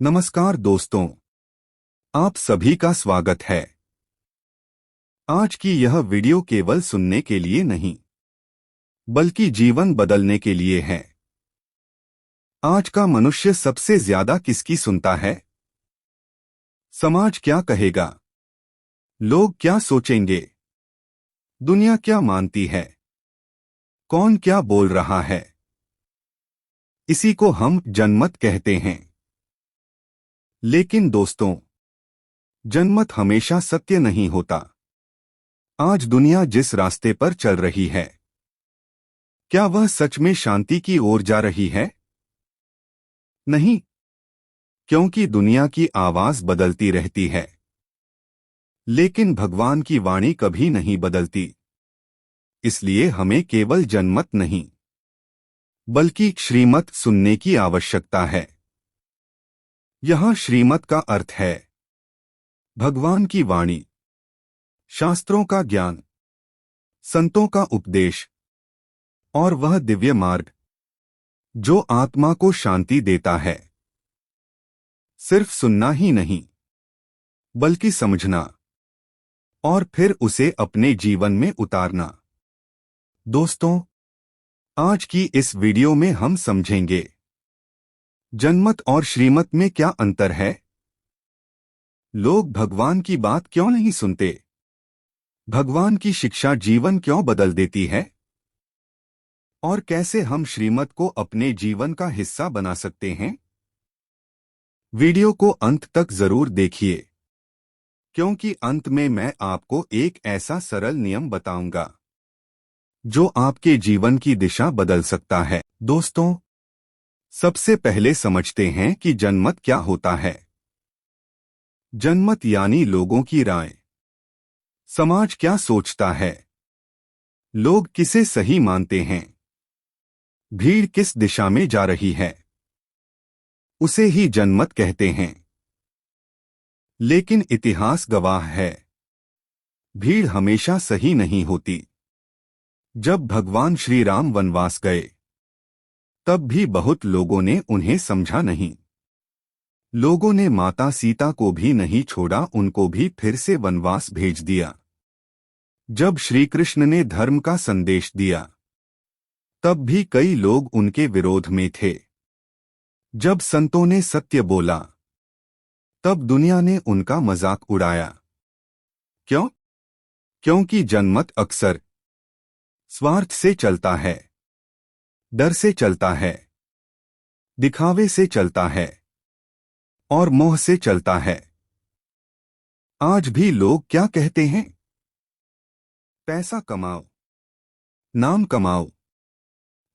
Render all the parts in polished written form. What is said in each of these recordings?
नमस्कार दोस्तों, आप सभी का स्वागत है। आज की यह वीडियो केवल सुनने के लिए नहीं, बल्कि जीवन बदलने के लिए है। आज का मनुष्य सबसे ज्यादा किसकी सुनता है? समाज क्या कहेगा? लोग क्या सोचेंगे? दुनिया क्या मानती है? कौन क्या बोल रहा है? इसी को हम जनमत कहते हैं। लेकिन दोस्तों, जनमत हमेशा सत्य नहीं होता। आज दुनिया जिस रास्ते पर चल रही है, क्या वह सच में शांति की ओर जा रही है? नहीं, क्योंकि दुनिया की आवाज बदलती रहती है, लेकिन भगवान की वाणी कभी नहीं बदलती। इसलिए हमें केवल जनमत नहीं, बल्कि श्रीमत सुनने की आवश्यकता है। यहां श्रीमत का अर्थ है भगवान की वाणी, शास्त्रों का ज्ञान, संतों का उपदेश और वह दिव्य मार्ग जो आत्मा को शांति देता है। सिर्फ सुनना ही नहीं, बल्कि समझना और फिर उसे अपने जीवन में उतारना। दोस्तों, आज की इस वीडियो में हम समझेंगे जनमत और श्रीमत में क्या अंतर है, लोग भगवान की बात क्यों नहीं सुनते, भगवान की शिक्षा जीवन क्यों बदल देती है, और कैसे हम श्रीमत को अपने जीवन का हिस्सा बना सकते हैं। वीडियो को अंत तक जरूर देखिए, क्योंकि अंत में मैं आपको एक ऐसा सरल नियम बताऊंगा जो आपके जीवन की दिशा बदल सकता है। दोस्तों, सबसे पहले समझते हैं कि जनमत क्या होता है। जनमत यानी लोगों की राय। समाज क्या सोचता है, लोग किसे सही मानते हैं, भीड़ किस दिशा में जा रही है, उसे ही जनमत कहते हैं। लेकिन इतिहास गवाह है, भीड़ हमेशा सही नहीं होती। जब भगवान श्री राम वनवास गए, तब भी बहुत लोगों ने उन्हें समझा नहीं। लोगों ने माता सीता को भी नहीं छोड़ा, उनको भी फिर से वनवास भेज दिया। जब श्री कृष्ण ने धर्म का संदेश दिया, तब भी कई लोग उनके विरोध में थे। जब संतों ने सत्य बोला, तब दुनिया ने उनका मजाक उड़ाया। क्यों? क्योंकि जनमत अक्सर स्वार्थ से चलता है, डर से चलता है, दिखावे से चलता है और मोह से चलता है। आज भी लोग क्या कहते हैं? पैसा कमाओ, नाम कमाओ,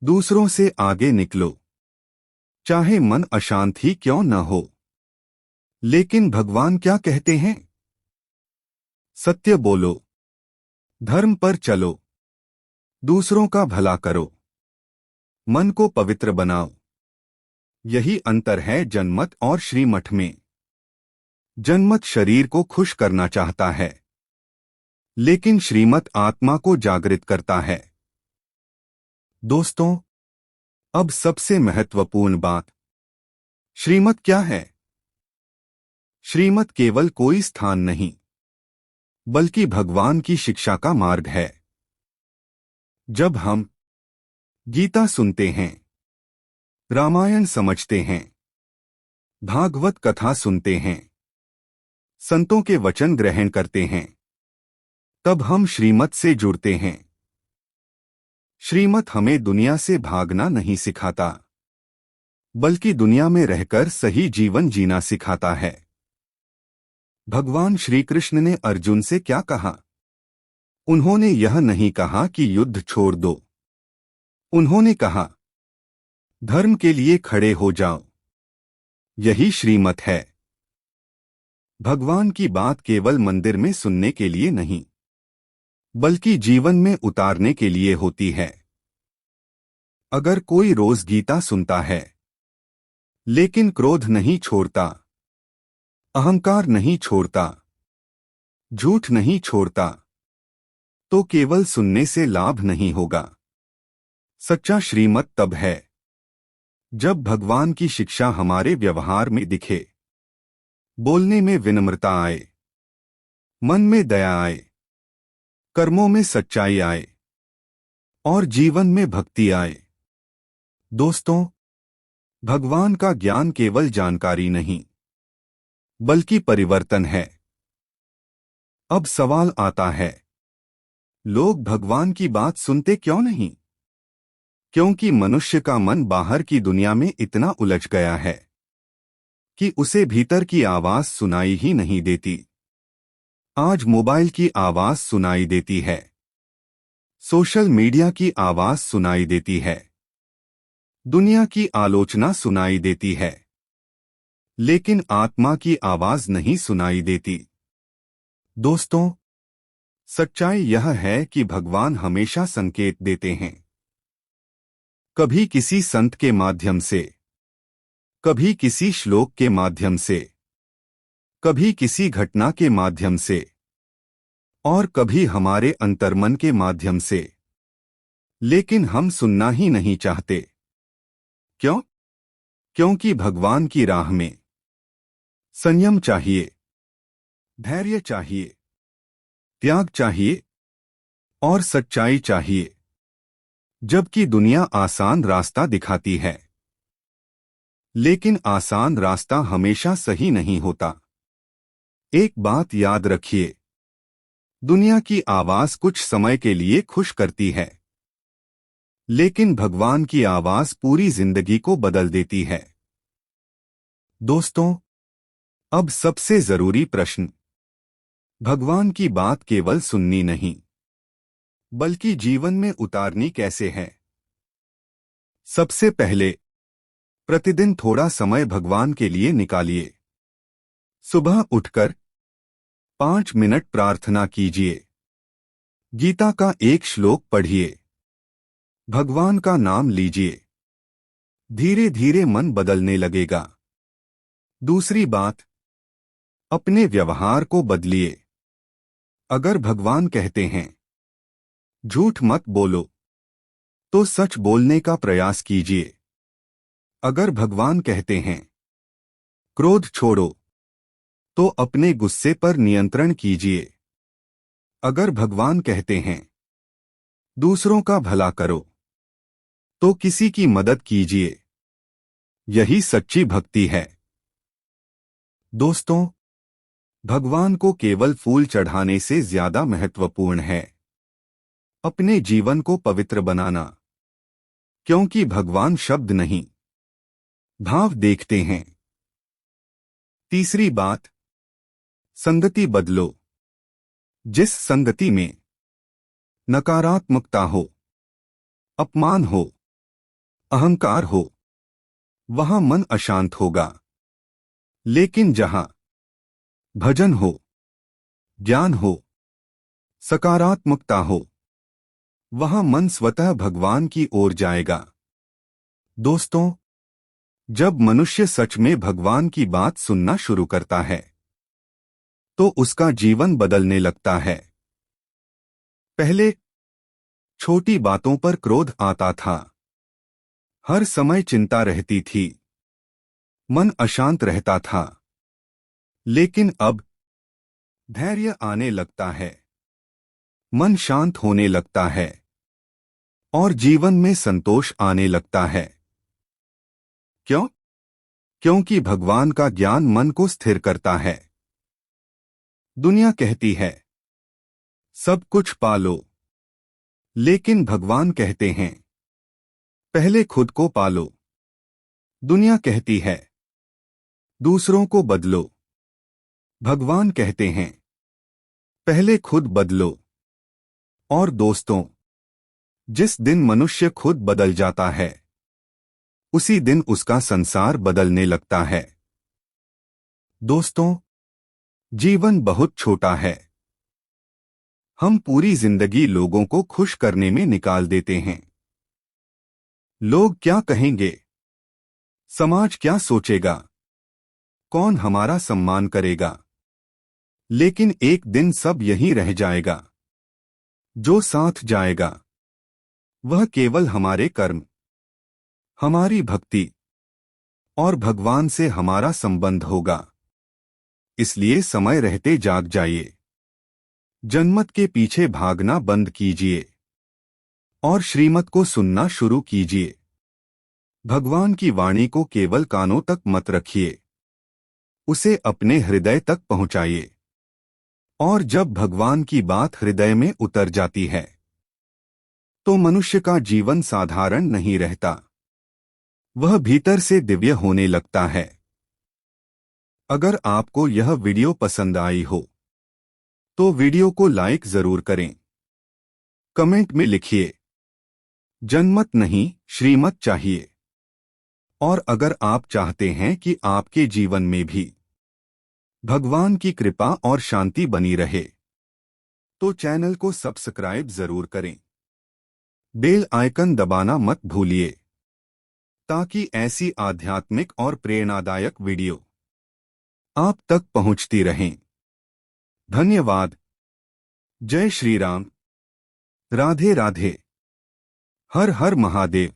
दूसरों से आगे निकलो, चाहे मन अशांत ही क्यों न हो। लेकिन भगवान क्या कहते हैं? सत्य बोलो, धर्म पर चलो, दूसरों का भला करो, मन को पवित्र बनाओ। यही अंतर है जनमत और श्रीमठ में। जनमत शरीर को खुश करना चाहता है, लेकिन श्रीमत आत्मा को जागृत करता है। दोस्तों, अब सबसे महत्वपूर्ण बात, श्रीमत क्या है? श्रीमत केवल कोई स्थान नहीं, बल्कि भगवान की शिक्षा का मार्ग है। जब हम गीता सुनते हैं, रामायण समझते हैं, भागवत कथा सुनते हैं, संतों के वचन ग्रहण करते हैं, तब हम श्रीमत से जुड़ते हैं। श्रीमत हमें दुनिया से भागना नहीं सिखाता, बल्कि दुनिया में रहकर सही जीवन जीना सिखाता है। भगवान श्री कृष्ण ने अर्जुन से क्या कहा? उन्होंने यह नहीं कहा कि युद्ध छोड़ दो। उन्होंने कहा, धर्म के लिए खड़े हो जाओ। यही श्रीमत है। भगवान की बात केवल मंदिर में सुनने के लिए नहीं, बल्कि जीवन में उतारने के लिए होती है। अगर कोई रोज गीता सुनता है, लेकिन क्रोध नहीं छोड़ता, अहंकार नहीं छोड़ता, झूठ नहीं छोड़ता, तो केवल सुनने से लाभ नहीं होगा। सच्चा श्रीमत तब है जब भगवान की शिक्षा हमारे व्यवहार में दिखे, बोलने में विनम्रता आए, मन में दया आए, कर्मों में सच्चाई आए और जीवन में भक्ति आए। दोस्तों, भगवान का ज्ञान केवल जानकारी नहीं, बल्कि परिवर्तन है। अब सवाल आता है, लोग भगवान की बात सुनते क्यों नहीं? क्योंकि मनुष्य का मन बाहर की दुनिया में इतना उलझ गया है कि उसे भीतर की आवाज सुनाई ही नहीं देती। आज मोबाइल की आवाज सुनाई देती है, सोशल मीडिया की आवाज सुनाई देती है, दुनिया की आलोचना सुनाई देती है, लेकिन आत्मा की आवाज नहीं सुनाई देती। दोस्तों, सच्चाई यह है कि भगवान हमेशा संकेत देते हैं, कभी किसी संत के माध्यम से, कभी किसी श्लोक के माध्यम से, कभी किसी घटना के माध्यम से और कभी हमारे अंतर्मन के माध्यम से। लेकिन हम सुनना ही नहीं चाहते। क्यों? क्योंकि भगवान की राह में संयम चाहिए, धैर्य चाहिए, त्याग चाहिए और सच्चाई चाहिए, जबकि दुनिया आसान रास्ता दिखाती है। लेकिन आसान रास्ता हमेशा सही नहीं होता। एक बात याद रखिए, दुनिया की आवाज कुछ समय के लिए खुश करती है, लेकिन भगवान की आवाज पूरी जिंदगी को बदल देती है। दोस्तों, अब सबसे जरूरी प्रश्न, भगवान की बात केवल सुननी नहीं, बल्कि जीवन में उतारनी कैसे है? सबसे पहले, प्रतिदिन थोड़ा समय भगवान के लिए निकालिए। सुबह उठकर 5 मिनट प्रार्थना कीजिए, गीता का एक श्लोक पढ़िए, भगवान का नाम लीजिए। धीरे धीरे मन बदलने लगेगा। दूसरी बात, अपने व्यवहार को बदलिए। अगर भगवान कहते हैं झूठ मत बोलो, तो सच बोलने का प्रयास कीजिए। अगर भगवान कहते हैं क्रोध छोड़ो, तो अपने गुस्से पर नियंत्रण कीजिए। अगर भगवान कहते हैं दूसरों का भला करो, तो किसी की मदद कीजिए। यही सच्ची भक्ति है। दोस्तों, भगवान को केवल फूल चढ़ाने से ज्यादा महत्वपूर्ण है अपने जीवन को पवित्र बनाना, क्योंकि भगवान शब्द नहीं, भाव देखते हैं। तीसरी बात, संगति बदलो। जिस संगति में नकारात्मकता हो, अपमान हो, अहंकार हो, वहां मन अशांत होगा। लेकिन जहां भजन हो, ज्ञान हो, सकारात्मकता हो, वहां मन स्वतः भगवान की ओर जाएगा। दोस्तों, जब मनुष्य सच में भगवान की बात सुनना शुरू करता है, तो उसका जीवन बदलने लगता है। पहले छोटी बातों पर क्रोध आता था, हर समय चिंता रहती थी, मन अशांत रहता था। लेकिन अब धैर्य आने लगता है, मन शांत होने लगता है और जीवन में संतोष आने लगता है। क्यों? क्योंकि भगवान का ज्ञान मन को स्थिर करता है। दुनिया कहती है सब कुछ पालो, लेकिन भगवान कहते हैं पहले खुद को पालो। दुनिया कहती है दूसरों को बदलो, भगवान कहते हैं पहले खुद बदलो। और दोस्तों, जिस दिन मनुष्य खुद बदल जाता है, उसी दिन उसका संसार बदलने लगता है। दोस्तों, जीवन बहुत छोटा है। हम पूरी जिंदगी लोगों को खुश करने में निकाल देते हैं। लोग क्या कहेंगे? समाज क्या सोचेगा? कौन हमारा सम्मान करेगा? लेकिन एक दिन सब यहीं रह जाएगा। जो साथ जाएगा, वह केवल हमारे कर्म, हमारी भक्ति और भगवान से हमारा संबंध होगा। इसलिए समय रहते जाग जाइए। जनमत के पीछे भागना बंद कीजिए और श्रीमत को सुनना शुरू कीजिए। भगवान की वाणी को केवल कानों तक मत रखिए, उसे अपने हृदय तक पहुंचाइए। और जब भगवान की बात हृदय में उतर जाती है तो मनुष्य का जीवन साधारण नहीं रहता, वह भीतर से दिव्य होने लगता है। अगर आपको यह वीडियो पसंद आई हो तो वीडियो को लाइक जरूर करें। कमेंट में लिखिए, जनमत नहीं श्रीमत चाहिए। और अगर आप चाहते हैं कि आपके जीवन में भी भगवान की कृपा और शांति बनी रहे तो चैनल को सब्सक्राइब जरूर करें। बेल आइकन दबाना मत भूलिए ताकि ऐसी आध्यात्मिक और प्रेरणादायक वीडियो आप तक पहुंचती रहें। धन्यवाद। जय श्री राम। राधे राधे। हर हर महादेव।